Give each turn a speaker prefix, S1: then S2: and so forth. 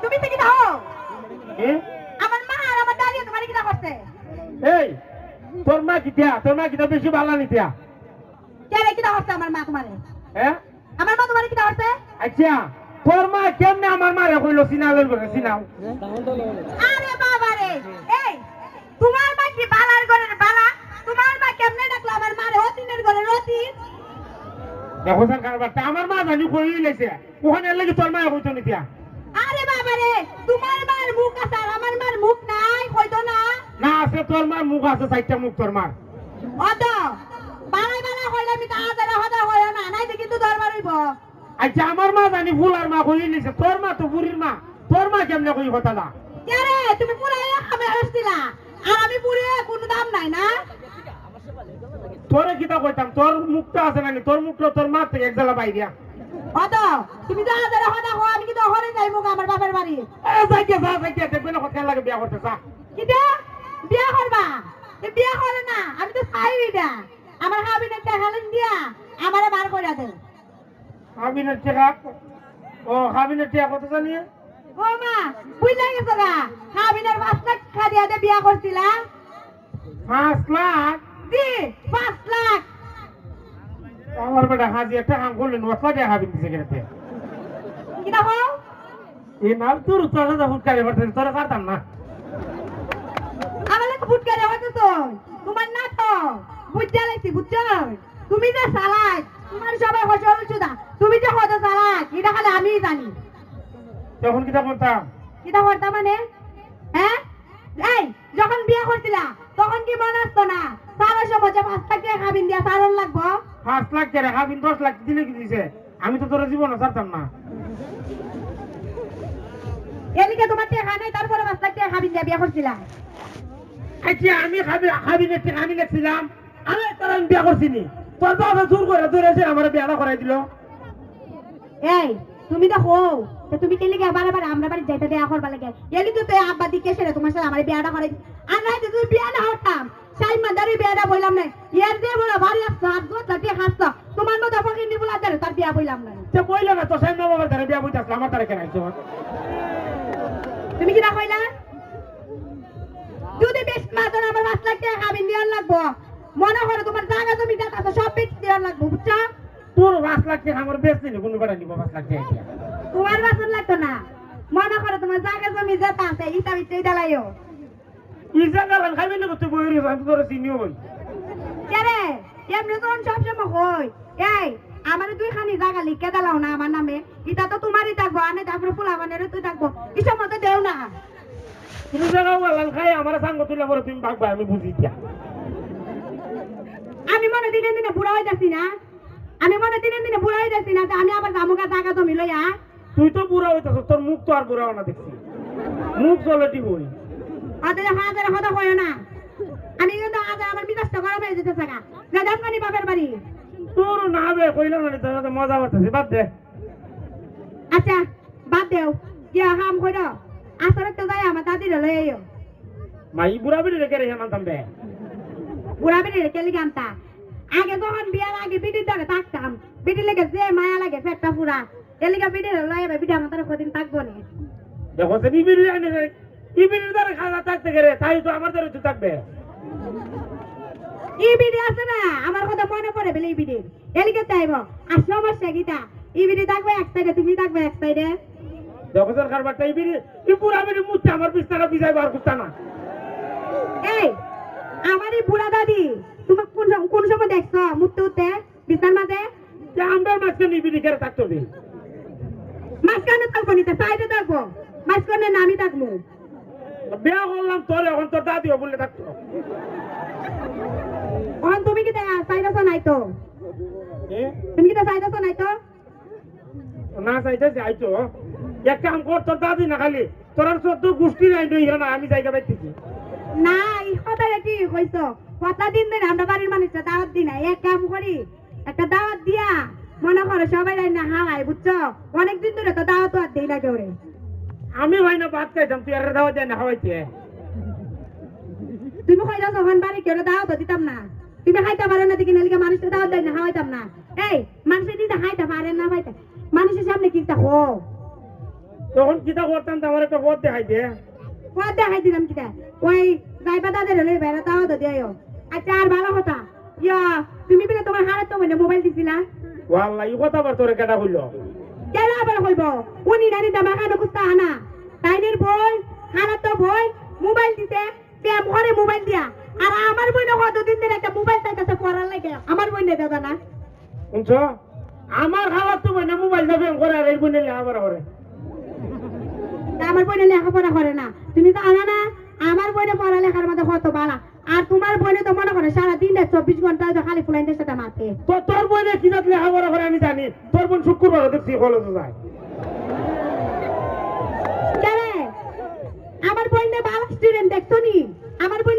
S1: তুমি থেকে দাও
S2: এ
S1: আমার মা আর আমার দাদি তোমার কি করছে
S2: এই তোর মা কিটা বেশি ভালো নিতিয়া
S1: কে রে কি করছে আমার মা তোমারে
S2: হ্যাঁ
S1: আমার মা তোমারে কি করছে
S2: আচ্ছা তোর মা কেমনে আমার মারে কইলো সিনালের বলে সিনাও
S1: আরে বাবা রে এই তোমার মা কি বালার ঘরের বালা তোমার মা কেমনে ডাকলো আমার মারে অতিনের ঘরের অতিন
S2: দেখো স্যার কারবারটা আমার মা জানি কই লইছে ওখানে লাগি তোর মা কইতো নিতিয়া
S1: আরে বাবা রে তোমার মার মুখ আছে আর আমার মার মুখ নাই কইতো না
S2: না আছে তোর মার মুখ আছে চারটা মুখ তোর মার
S1: অদ বালাই বালা কইলে আমি তা আদারা হদা হয় না নাই তো কিন্তু দরবার হইব
S2: আচ্ছা আমার মা জানি ফুলার মা কই লইছে তোর মা তো বুড়ির মা তোর মা কেমনে কই কথা না
S1: কে রে তুমি পুরাইয়া খাবে আসছিলা আর আমি পুরে কোনো দাম নাই না
S2: তোরে কিটা কইতাম তোর মুখটা আছে নানি তোর মুখটা তোর মা থেকে এক জালা বাইরিয়া
S1: অদ তুমি তো আদারা হদা হয় আমি কিন্তু হরে যাইবো আমার বাবার বাড়ি
S2: এ যাইকে দেখবে না কত লাগে বিয়া করতে যা
S1: কিটা বিয়া করবা এ বিয়া করে না আমি তো চাইবিটা আমার হাবিনের টাকালেন দিয়া আমারে বার কইরা দে
S2: হাবিনের টাকা ও হাবিনের টাকা কত জানি
S1: ও মা বুঝলা গেছো গা হাবিনের 5 লাখ খাদিয়া দে বিয়া করছিলা
S2: 5 লাখ
S1: দি 5 লাখ
S2: আমার বেটা হাজি একটা কাম করলেন ওটা দিয়ে হাবিন দিছে কেনতে
S1: কিটা হও
S2: এই নাম তোর তোর সাথে ফুটকারে বলতে তোরা পারতাম না
S1: আমালে ফুট করে হতো তো তোমার না তো বুঝা লাইছি বুঝছো তুমি যে চালাক তোমার সবাই হসল চুদা তুমি যে হতো চালাক এটা খালি আমিই জানি
S2: তখন কিটা করতাম
S1: কিটা করতা মানে হ্যাঁ এই যখন বিয়া করছিলা তখন কি মনে আসতো না সারা সময় যে 5 লাখ টাকা খাবিন দিয়া সারন লাগবো
S2: 5 লাখ টাকা হাবিন 10 লাখ দিলে কি দিছে আমি তো তোর জীবনে ছাড়তাম না
S1: এদিকে তোমার টাকা নাই তারপরে 5 লাখ টাকা খাবিন দিয়া বিয়া করছিলা
S2: আচ্ছা আমি হাবিনের টাকা আমি লেখছিলাম আমি তোর আমি বিয়া করছিনি তোর বাবা জোর করে ধরেছে আমার বিয়াটা করাই দিল
S1: এই তুমি তো হও তো তুমি কেলে গে বারবার আমরা বাড়ি যাইতে দেয়া করবা লাগে এলি তো তে আব্বা দিকে সেরে তোমার সাথে আমার বিয়াটা করাই আর নাই তো তুমি বিয়া না হতাম সাই মাদারি বিয়াটা বইলাম না ইয়ার দিয়ে বড় ভারী সাত গো তাতে হাসছ তোমার মতো ফকিনি বলা দে তার বিয়া বইলাম না
S2: সে কইলো না তো সাইন বাবার ধরে বিয়া বইতাছ আমার তারে কেন আইছো
S1: তুমি কি না কইলা যদি বেশ মাতন আমার 5 লাখ টাকা খাবিন দিয়ার লাগবো মনে করো তোমার জায়গা জমি টাকা তো সব বেচ দিয়ার লাগবো বুঝছো
S2: তোর 5 লাখ টাকা আমার বেশ নিল কোন বেড়া নিব 5 লাখ টাকা
S1: তোমার বাসন লাগতো না মনে করো তোমার জায়গা জমি যেটা আছে ইটা বিচে ডালাইও
S2: ইজা গালান খাইবে না তুই বইরি আমি তোর চিনিও বল
S1: কেরে এমনি তো সব সময় কই এই আমার দুইখানি জায়গা লিখে দাও না আমার নামে এটা তো তোমারই থাকবো আনে তারপরে ফুলাবানের তুই থাকবো ইসব মতো দেও না
S2: তুমি জায়গা গালান খাই আমার সঙ্গ তুলে পরে তুমি ভাগবা আমি বুঝি দিয়া
S1: আমি মনে দিনে দিনে বুড়া হয়ে যাচ্ছি না আমি মনে দিনে দিনে বুড়া হয়ে যাচ্ছি না যে আমি আবার জামুকা জায়গা জমি লইয়া
S2: তুই তো বুড়া হইতাছ তোর মুখ তো আর বুড়া না দেখছি মুখ চলেটি বই
S1: আদের হাজার হদা হয় না আমি কিন্তু আজ আমার বিকাশটা গরম হয়ে যেতে থাকা গাদাম কানি বাপের বাড়ি
S2: তোর না হবে কইলাম না তোর মজা করতেছি বাদ দে
S1: আচ্ছা বাদ দেও কি হাম কই দাও আসলে তো যাই আমার দাদির লই আইও
S2: মাই বুড়া বিড়ি রেখে রেখে মানতাম বে
S1: বুড়া বেড়ে কেলি গামতা আগে যখন বিয়ার আগে বিটির ধরে থাকতাম বিটি লেগে যে মায়া লাগে পেটটা পুরা এলিগা বিটির লই আইবে বিটি আমার তার কদিন থাকবো না
S2: দেখো সে বিড়ি আনে ইবির দ্বারা খাওয়া থাকতে গেলে তাই তো আমার দ্বারা তো থাকবে
S1: এই বিটি আছে না আমার কথা মনে পড়ে বলে এই বিটি এলিগা চাইব আর সমস্যা গীতা এই বিটি থাকবে এক সাইডে তুমি থাকবে এক সাইডে
S2: দেখো স্যার কারবারটা এই বুড়া বিড়ি মুচ্ছে আমার বিস্তারা বিজাই বার করতে না
S1: এই আমার এই বুড়া দাদি তুমি কোন সময় দেখছো মুতে উঠতে বিছার মাঝে
S2: যে আমরা মাঝখানে নিবিড়ি করে থাকতে হবে
S1: মাঝখানে থাকবো নিতে সাইডে থাকবো মাঝখানে নামি থাকবো
S2: বিয়া করলাম তোর এখন তোর দাদিও বললে থাকতো
S1: এখন তুমি কি চাইতেছো নাই তো তুমি কি চাইতেছো নাই তো
S2: না চাইতে যাইতো এক কাম কর তোর দাদি না খালি তোর আর 14 গোষ্ঠী নাই নই না আমি জায়গা পাইতেছি
S1: না এই কথাটা কি কইছো কথা দিন দিন আমরা বাড়ির মানুষটা দাওয়াত দিই না এক কাম করি একটা দাওয়াত দিয়া মনে করো সবাই রাই না হাওয়াই বুঝছো অনেকদিন ধরে তো দাওয়াত আর দেই না কেউ রে
S2: আমি ভাই না ভাত খাইতাম তুই আর দাওয়া দেয় না হওয়াইতে
S1: তুমি কইলা যখন বাড়ি কেউ দাওয়াত দিতাম না তুমি খাইতে পারো না দেখি নালিকা মানুষটা দাওয়াত দেয় না হাওয়াইতাম না এই মানুষের দিতে খাইতে পারে না ভাইতে মানুষের সামনে কি তা হো
S2: তখন কিতা করতাম তো আমার একটা পথ দেখাই দে
S1: পথ দেখাই দিলাম কিটা ওই যাইবা দাদের হলে বেড়া তাও তো দিও আচ্ছা আর ভালো কথা ইয়া তুমি বলে তোমার হারাত তো মানে মোবাইল দিছিলা
S2: ওয়াল্লাহ এই কথা আবার তোরে কেটা কইলো
S1: কেন আবার কইব উনি নানি দামা খানো কুস্তা আনা তাইনের বই হারাত তো বই মোবাইল দিতে প্রেম করে মোবাইল দিয়া আর আমার বই না কতদিন ধরে একটা মোবাইল চাইতেছে পড়ার লাগে আমার বই না দাদা না
S2: শুনছো আমার খাবার তো মানে মোবাইল যাবে করে আর এই বই নিলে আবার করে
S1: তা আমার বইনে লেখাপড়া করে না তুমি তো আনা না আমার বইনে পড়ালেখার মধ্যে কত বালা আর তোমার বইনে তো মনে করে সারাদিন 24 ঘন্টা হয়তো খালি ফুলাইনের সাথে মাতে
S2: তো তোর বই কি জাত লেখাপড়া করে আমি জানি তোর বোন শুক্রবার দেখছি কলেজে যায়
S1: কেন আমার বইনে ভালো স্টুডেন্ট দেখছো নি আমার বোন